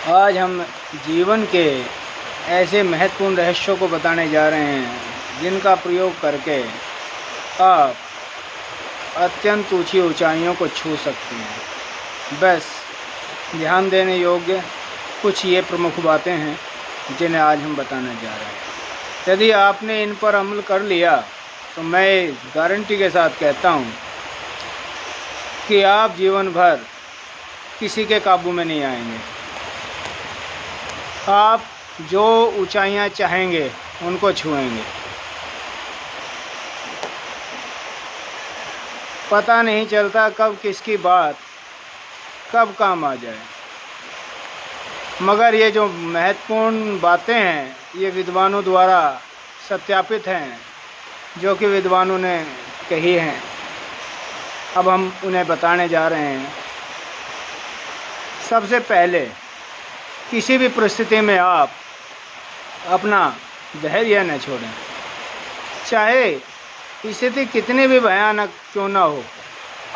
आज हम जीवन के ऐसे महत्वपूर्ण रहस्यों को बताने जा रहे हैं जिनका प्रयोग करके आप अत्यंत ऊंची ऊंचाइयों को छू सकते हैं। बस ध्यान देने योग्य कुछ ये प्रमुख बातें हैं जिन्हें आज हम बताने जा रहे हैं। यदि आपने इन पर अमल कर लिया तो मैं गारंटी के साथ कहता हूँ कि आप जीवन भर किसी के काबू में नहीं आएंगे। आप जो ऊंचाइयां चाहेंगे उनको छुएंगे। पता नहीं चलता कब किसकी बात कब काम आ जाए, मगर ये जो महत्वपूर्ण बातें हैं ये विद्वानों द्वारा सत्यापित हैं, जो कि विद्वानों ने कही हैं। अब हम उन्हें बताने जा रहे हैं। सबसे पहले, किसी भी परिस्थिति में आप अपना धैर्य न छोड़ें। चाहे स्थिति कितनी भी भयानक क्यों न हो,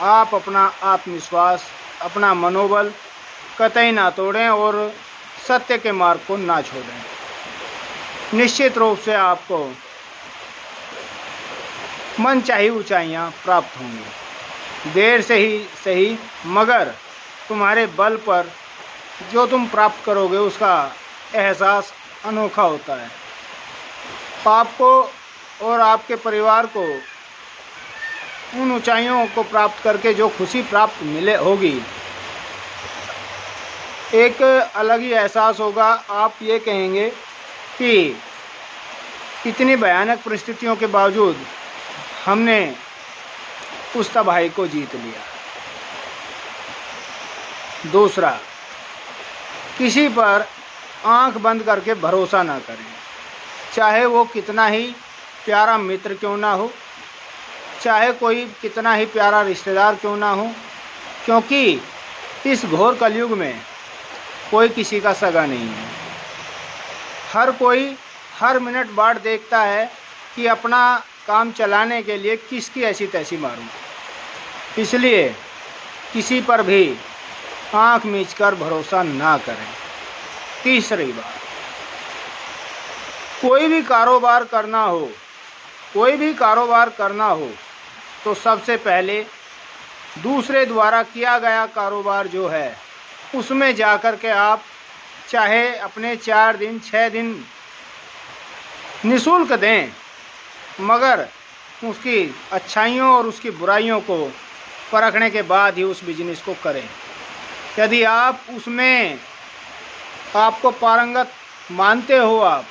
आप अपना आत्मविश्वास, अपना मनोबल कतई ना तोड़ें और सत्य के मार्ग को ना छोड़ें। निश्चित रूप से आपको मनचाही ऊंचाइयां प्राप्त होंगी। देर से ही सही, मगर तुम्हारे बल पर जो तुम प्राप्त करोगे उसका एहसास अनोखा होता है। आपको और आपके परिवार को उन ऊंचाइयों को प्राप्त करके जो खुशी प्राप्त मिले होगी, एक अलग ही एहसास होगा। आप ये कहेंगे कि इतनी भयानक परिस्थितियों के बावजूद हमने उस तबाही को जीत लिया। दूसरा, किसी पर आंख बंद करके भरोसा ना करें, चाहे वो कितना ही प्यारा मित्र क्यों ना हो, चाहे कोई कितना ही प्यारा रिश्तेदार क्यों ना हो, क्योंकि इस घोर कलयुग में कोई किसी का सगा नहीं है। हर कोई हर मिनट बाट देखता है कि अपना काम चलाने के लिए किसकी ऐसी तैसी मारूं। इसलिए किसी पर भी आंख मीचकर भरोसा ना करें। तीसरी बात, कोई भी कारोबार करना हो तो सबसे पहले दूसरे द्वारा किया गया कारोबार जो है उसमें जाकर के आप चाहे अपने 4 दिन 6 दिन निःशुल्क दें, मगर उसकी अच्छाइयों और उसकी बुराइयों को परखने के बाद ही उस बिजनेस को करें। यदि आप उसमें आपको पारंगत मानते हो आप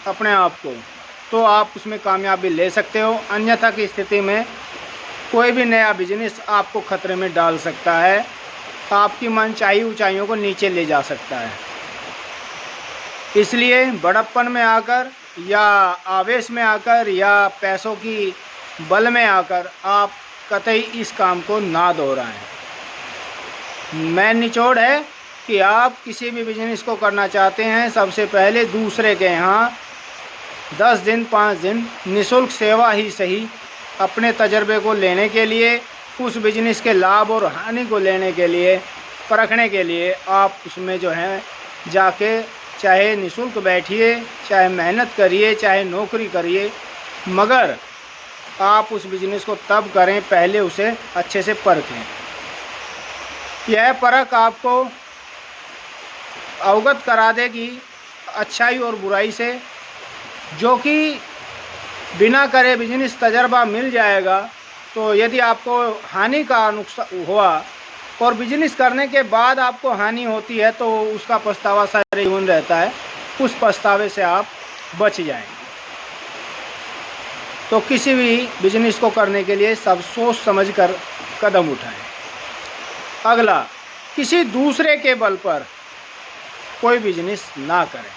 अपने आप को, तो आप उसमें कामयाबी ले सकते हो। अन्यथा की स्थिति में कोई भी नया बिजनेस आपको खतरे में डाल सकता है, आपकी मनचाही ऊंचाइयों को नीचे ले जा सकता है। इसलिए बड़प्पन में आकर या आवेश में आकर या पैसों की बल में आकर आप कतई इस काम को ना दोहराएं। मेन निचोड़ है कि आप किसी भी बिजनेस को करना चाहते हैं, सबसे पहले दूसरे के यहाँ 10 दिन 5 दिन निःशुल्क सेवा ही सही, अपने तजर्बे को लेने के लिए, उस बिजनेस के लाभ और हानि को लेने के लिए, परखने के लिए आप उसमें जो है जाके चाहे निःशुल्क बैठिए, चाहे मेहनत करिए, चाहे नौकरी करिए, मगर आप उस बिजनेस को तब करें पहले उसे अच्छे से परखें। यह परख आपको अवगत करा देगी अच्छाई और बुराई से, जो कि बिना करे बिजनेस तजर्बा मिल जाएगा। तो यदि आपको हानि का नुकसान हुआ और बिजनेस करने के बाद आपको हानि होती है तो उसका पछतावा सारे जीवन रहता है, उस पछतावे से आप बच जाएंगे। तो किसी भी बिजनेस को करने के लिए सब सोच समझ कर कदम उठाएं। अगला, किसी दूसरे के बल पर कोई बिजनेस ना करें।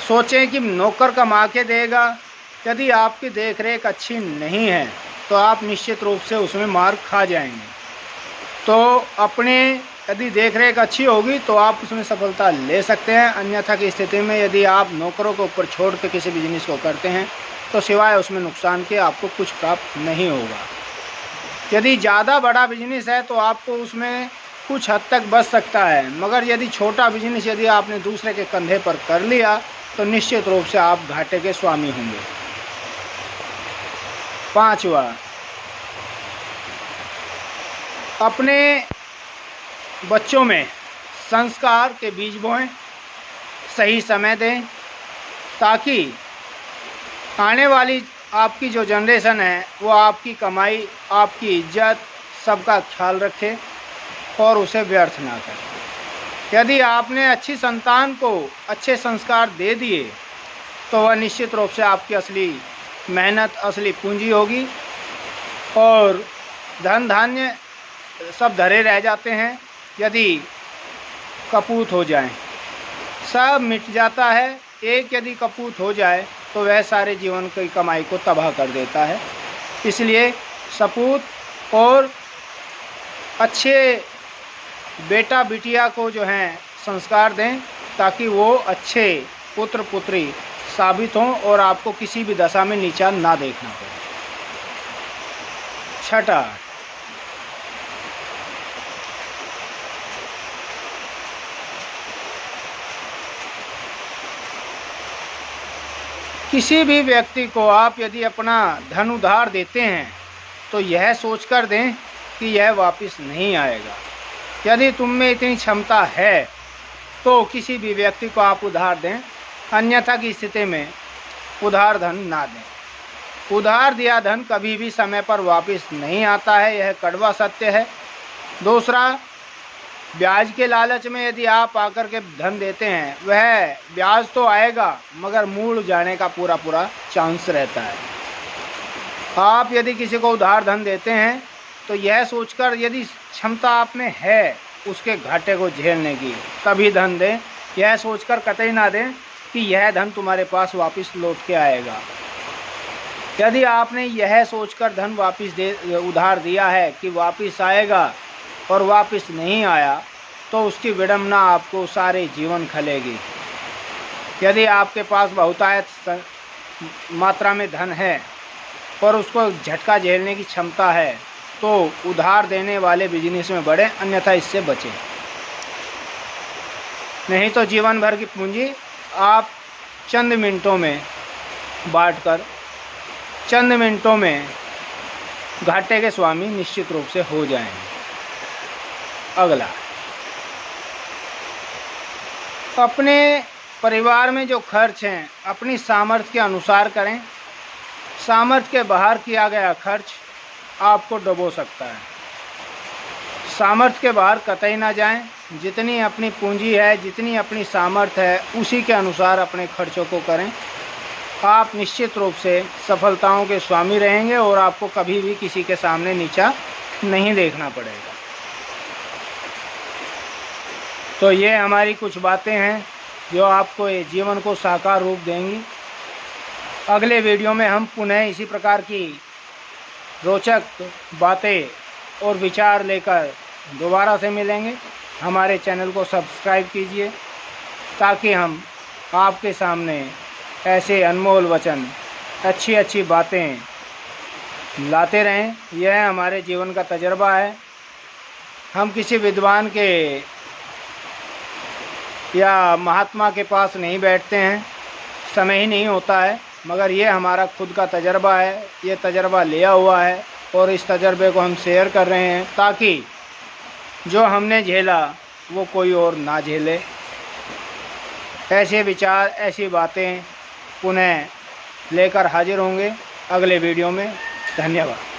सोचें कि नौकर कमा के देगा। यदि आपकी देखरेख अच्छी नहीं है तो आप निश्चित रूप से उसमें मार खा जाएंगे। तो अपने यदि देखरेख अच्छी होगी तो आप उसमें सफलता ले सकते हैं। अन्यथा की स्थिति में यदि आप नौकरों के ऊपर छोड़ के किसी बिजनेस को करते हैं तो सिवाय उसमें नुकसान के आपको कुछ प्राप्त नहीं होगा। यदि ज़्यादा बड़ा बिजनेस है तो आपको उसमें कुछ हद तक बच सकता है, मगर यदि छोटा बिजनेस यदि आपने दूसरे के कंधे पर कर लिया तो निश्चित रूप से आप घाटे के स्वामी होंगे। 5वां, अपने बच्चों में संस्कार के बीज बोएं, सही समय दें, ताकि आने वाली आपकी जो जनरेशन है वो आपकी कमाई, आपकी इज्जत सबका ख्याल रखे और उसे व्यर्थ ना करे। यदि आपने अच्छी संतान को अच्छे संस्कार दे दिए तो वह निश्चित रूप से आपकी असली मेहनत, असली पूंजी होगी। और धन धान्य सब धरे रह जाते हैं यदि कपूत हो जाए, सब मिट जाता है। एक यदि कपूत हो जाए तो वह सारे जीवन की कमाई को तबाह कर देता है। इसलिए सपूत और अच्छे बेटा बिटिया को जो हैं संस्कार दें, ताकि वो अच्छे पुत्र पुत्री साबित हों और आपको किसी भी दशा में नीचा ना देखना पड़े। 6, किसी भी व्यक्ति को आप यदि अपना धन उधार देते हैं तो यह सोचकर दें कि यह वापस नहीं आएगा। यदि तुम में इतनी क्षमता है तो किसी भी व्यक्ति को आप उधार दें, अन्यथा की स्थिति में उधार धन ना दें। उधार दिया धन कभी भी समय पर वापस नहीं आता है, यह कड़वा सत्य है। दूसरा, ब्याज के लालच में यदि आप आकर के धन देते हैं, वह ब्याज तो आएगा मगर मूल जाने का पूरा पूरा चांस रहता है। आप यदि किसी को उधार धन देते हैं तो यह सोचकर, यदि क्षमता आप में है उसके घाटे को झेलने की, तभी धन दें। यह सोचकर कतई ना दें कि यह धन तुम्हारे पास वापस लौट के आएगा। यदि आपने यह सोचकर धन वापस उधार दिया है कि वापस आएगा और वापस नहीं आया, तो उसकी विडंबना आपको सारे जीवन खलेगी। यदि आपके पास बहुतायत मात्रा में धन है और उसको झटका झेलने की क्षमता है, तो उधार देने वाले बिजनेस में बढ़े, अन्यथा इससे बचें। नहीं तो जीवन भर की पूंजी आप चंद मिनटों में बांटकर चंद मिनटों में घाटे के स्वामी निश्चित रूप से हो जाएंगे। अगला, अपने परिवार में जो खर्च हैं अपनी सामर्थ्य के अनुसार करें। सामर्थ्य के बाहर किया गया खर्च आपको डुबो सकता है। सामर्थ्य के बाहर कतई ना जाएं। जितनी अपनी पूंजी है, जितनी अपनी सामर्थ्य है, उसी के अनुसार अपने खर्चों को करें। आप निश्चित रूप से सफलताओं के स्वामी रहेंगे और आपको कभी भी किसी के सामने नीचा नहीं देखना पड़ेगा। तो ये हमारी कुछ बातें हैं जो आपको ये जीवन को साकार रूप देंगी। अगले वीडियो में हम पुनः इसी प्रकार की रोचक बातें और विचार लेकर दोबारा से मिलेंगे। हमारे चैनल को सब्सक्राइब कीजिए ताकि हम आपके सामने ऐसे अनमोल वचन, अच्छी अच्छी बातें लाते रहें। यह हमारे जीवन का तजर्बा है। हम किसी विद्वान के या महात्मा के पास नहीं बैठते हैं, समय ही नहीं होता है, मगर ये हमारा खुद का तजर्बा है। ये तजर्बा लिया हुआ है और इस तजर्बे को हम शेयर कर रहे हैं ताकि जो हमने झेला वो कोई और ना झेले। ऐसे विचार, ऐसी बातें पुनः लेकर हाजिर होंगे अगले वीडियो में। धन्यवाद।